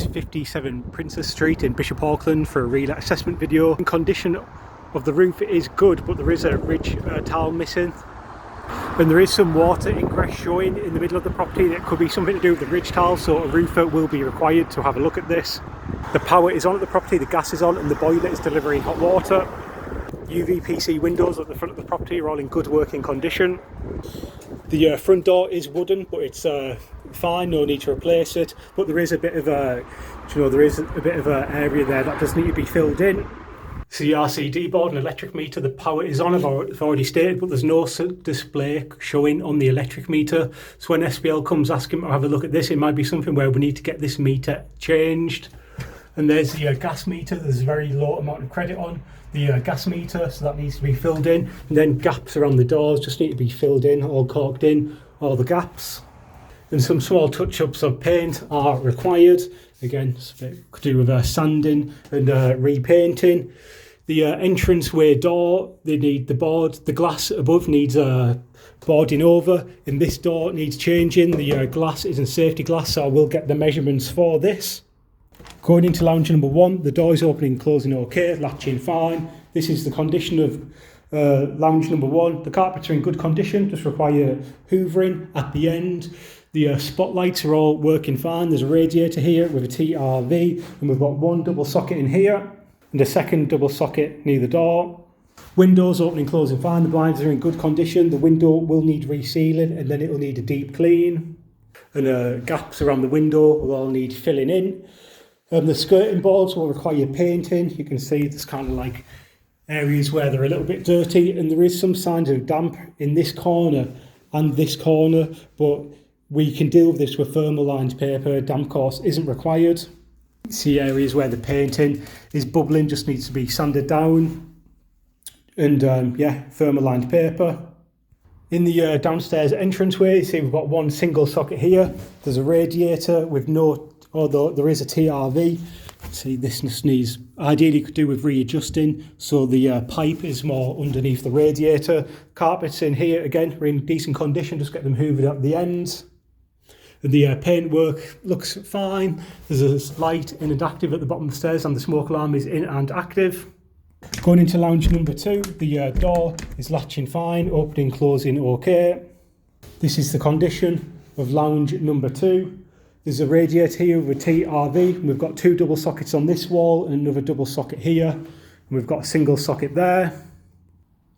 is 57 Princess Street in Bishop Auckland for a relet assessment video. The condition of the roof is good, but there is a ridge tile missing. And there is some water ingress showing in the middle of the property. That could be something to do with the ridge tile, so a roofer will be required to have a look at this. The power is on at the property, the gas is on, and the boiler is delivering hot water. UVPC windows at the front of the property are all in good working condition. The front door is wooden, but it's fine, no need to replace it. But there is a bit of a, area there that does need to be filled in. CRCD board and electric meter, the power is on, I've already stated, but there's no display showing on the electric meter. So when SPL comes asking to have a look at this, it might be something where we need to get this meter changed. And there's the gas meter, there's a very low amount of credit on the gas meter, so that needs to be filled in. And then gaps around the doors just need to be filled in, all caulked in, all the gaps. And some small touch-ups of paint are required. Again, it's a bit to do with sanding and repainting. The entranceway door, they need the board. The glass above needs boarding over, and this door needs changing. The glass isn't safety glass, so I will get the measurements for this. Going into lounge number 1, the door is opening and closing okay, latching fine. This is the condition of lounge number 1. The carpets are in good condition, just require hoovering at the end. The spotlights are all working fine. There's a radiator here with a TRV, and we've got one double socket in here and a second double socket near the door. Windows opening and closing fine. The blinds are in good condition. The window will need resealing, and then it will need a deep clean. And gaps around the window will all need filling in. The skirting boards will require painting. You can see there's kind of like areas where they're a little bit dirty, and there is some signs of damp in this corner and this corner, but we can deal with this with thermal lined paper. Damp course isn't required. See areas where the painting is bubbling, just needs to be sanded down. And thermal lined paper. In the downstairs entranceway, you see we've got one single socket here. There's a radiator with although there is a TRV. See, this just needs, ideally could do with readjusting, so the pipe is more underneath the radiator. Carpets in here, again, are in decent condition, just get them hoovered at the ends. The paintwork looks fine. There's a light in and active at the bottom of the stairs, and the smoke alarm is in and active. Going into lounge number 2, the door is latching fine, opening, closing okay. This is the condition of lounge number 2. There's a radiator here with a TRV. We've got 2 double sockets on this wall and another double socket here. And we've got a single socket there.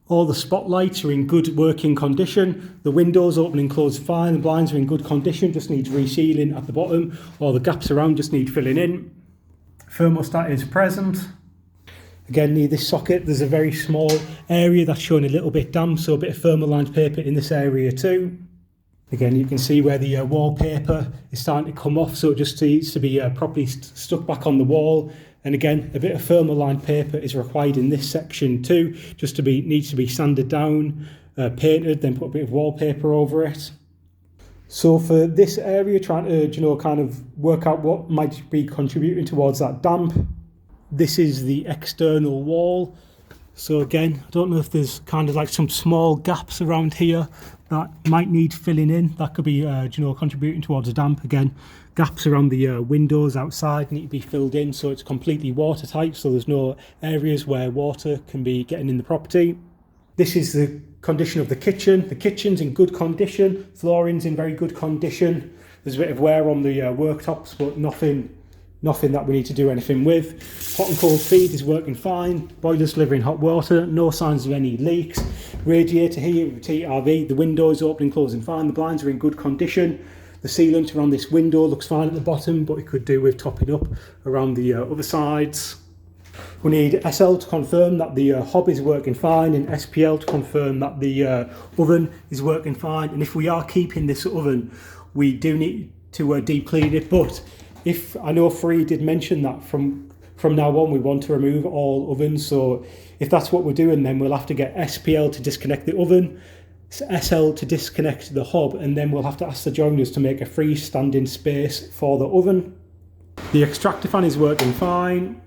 All the spotlights are in good working condition. The windows open and close fine. The blinds are in good condition, just needs resealing at the bottom. All the gaps around just need filling in. Thermostat is present. Again, near this socket, there's a very small area that's showing a little bit damp, so a bit of thermal lined paper in this area too. Again, you can see where the wallpaper is starting to come off, so it just needs to be properly stuck back on the wall. And again, a bit of thermal lined paper is required in this section too, needs to be sanded down, painted, then put a bit of wallpaper over it. So for this area, trying to kind of work out what might be contributing towards that damp. This is the external wall. So again, I don't know if there's kind of like some small gaps around here that might need filling in. That could be contributing towards the damp. Again, gaps around the windows outside need to be filled in, so it's completely watertight, so there's no areas where water can be getting in the property. This is the condition of the kitchen. The kitchen's in good condition. Flooring's in very good condition. There's a bit of wear on the worktops, but nothing that we need to do anything with. Hot and cold feed is working fine. Boiler's delivering hot water. No signs of any leaks. Radiator here with TRV. The windows opening, closing fine. The blinds are in good condition. The sealant around this window looks fine at the bottom, but it could do with topping up around the other sides. We need SL to confirm that the hob is working fine, and SPL to confirm that the oven is working fine. And if we are keeping this oven, we do need to deep clean it. But if I know Free did mention that from now on we want to remove all ovens, so if that's what we're doing, then we'll have to get SPL to disconnect the oven, SL to disconnect the hob, and then we'll have to ask the joiners to make a freestanding space for the oven. The extractor fan is working fine.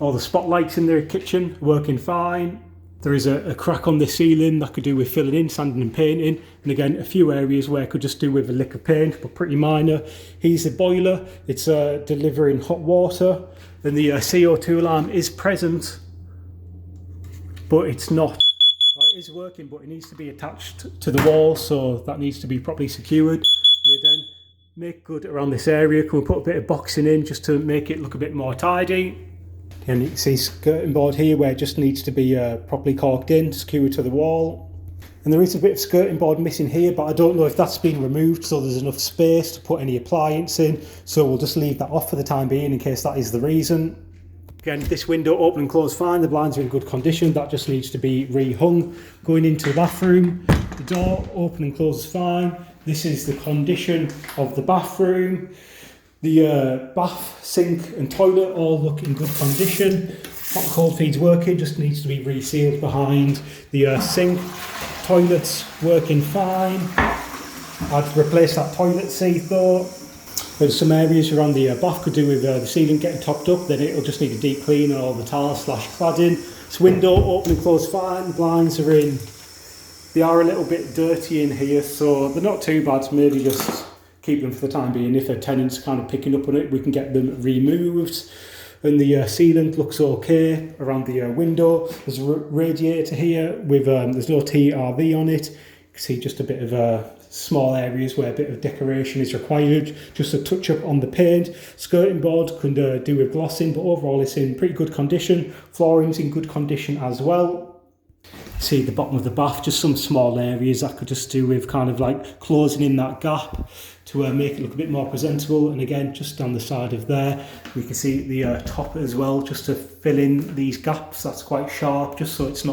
All the spotlights in the kitchen working fine. There is a crack on the ceiling that could do with filling in, sanding and painting. And again, a few areas where I could just do with a lick of paint, but pretty minor. Here's the boiler. It's delivering hot water. And the CO2 alarm is present, but it's not. It is working, but it needs to be attached to the wall, so that needs to be properly secured. And then make good around this area. Can we put a bit of boxing in just to make it look a bit more tidy? And you can see skirting board here where it just needs to be properly corked in, secured to the wall. And there is a bit of skirting board missing here, but I don't know if that's been removed, so there's enough space to put any appliance in. So we'll just leave that off for the time being in case that is the reason. Again, this window open and close fine, the blinds are in good condition, that just needs to be rehung. Going into the bathroom, the door open and closes fine. This is the condition of the bathroom. The bath, sink and toilet all look in good condition. Hot and cold feed's working, just needs to be resealed behind. The sink, toilet's working fine. I'd replace that toilet seat though. There's some areas around the bath could do with the ceiling getting topped up, then it'll just need a deep clean and all the tiles / cladding. This window open and closed fine, the blinds are in. They are a little bit dirty in here, so they're not too bad, maybe just keep them for the time being. If a tenant's kind of picking up on it, we can get them removed. And the ceiling looks okay around the window. There's a radiator here with there's no TRV on it. You can see just a bit of small areas where a bit of decoration is required. Just a touch up on the paint. Skirting board can do with glossing, but overall it's in pretty good condition. Flooring's in good condition as well. See the bottom of the bath, just some small areas that could just do with kind of like closing in that gap to make it look a bit more presentable. And again, just down the side of there, we can see the top as well, just to fill in these gaps. That's quite sharp, just so it's not